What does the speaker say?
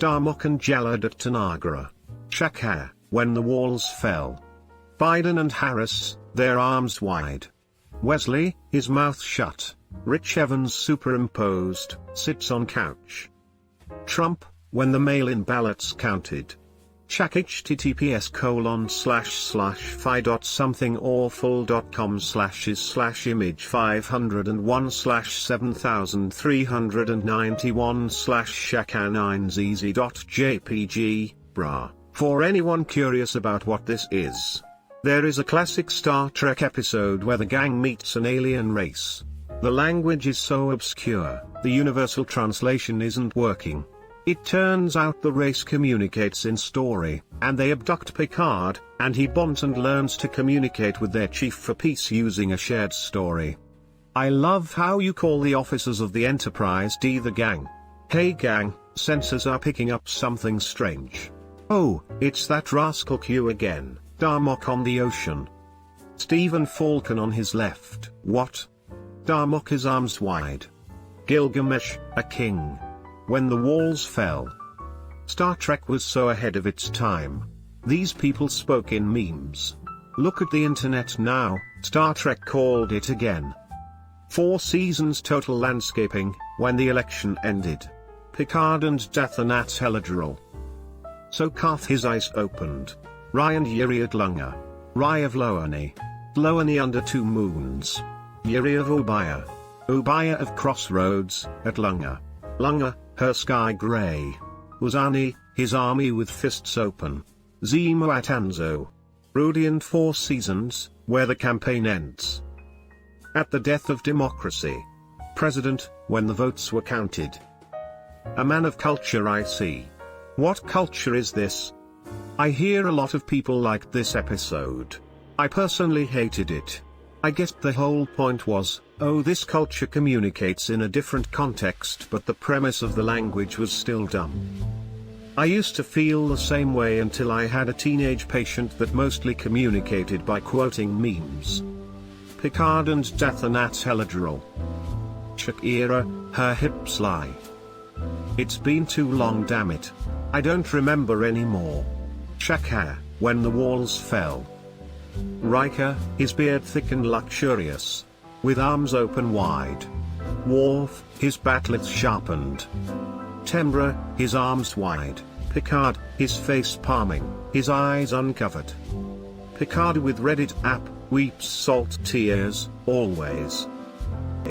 Darmok and Jalad at Tanagra. Shaka, when the walls fell. Biden and Harris, their arms wide. Wesley, his mouth shut. Rich Evans superimposed, sits on couch. Trump, when the mail-in ballots counted. Shaka https://fi.somethingawful.com/is/image 501/7391/shaka9zz.jpg, brah. For anyone curious about what this is. There is a classic Star Trek episode where the gang meets an alien race. The language is so obscure, the universal translation isn't working. It turns out the race communicates in story, and they abduct Picard, and he bonds and learns to communicate with their chief for peace using a shared story. I love how you call the officers of the Enterprise D the gang. Hey gang, sensors are picking up something strange. Oh, it's that rascal Q again, Darmok on the ocean. Stephen Falcon on his left. What? Darmok his arms wide. Gilgamesh, a king. When the walls fell. Star Trek was so ahead of its time. These people spoke in memes. Look at the internet now, Star Trek called it again. 4 seasons total landscaping, when the election ended. Picard and Dathanat Heladril. So Karth his eyes opened. Ryan Yuri at Lunga. Rai of Loani. Loani under 2 moons. Yuri of Ubaya. Ubaya of Crossroads, at Lunga. Lunga, her sky grey. Uzani, his army with fists open. Zemo at Anzo. Rudiant 4 seasons, where the campaign ends. At the death of democracy. President, when the votes were counted. A man of culture I see. What culture is this? I hear a lot of people liked this episode. I personally hated it. I guess the whole point was, oh, this culture communicates in a different context, but the premise of the language was still dumb. I used to feel the same way until I had a teenage patient that mostly communicated by quoting memes. Picard and Dathanat Heladril. Shakira, her hips lie. It's been too long, damn it. I don't remember anymore. Shaka, when the walls fell. Riker, his beard thick and luxurious. With arms open wide. Worf, his bat'leth sharpened. Tembra, his arms wide. Picard, his face palming, his eyes uncovered. Picard with Reddit app, weeps salt tears, always.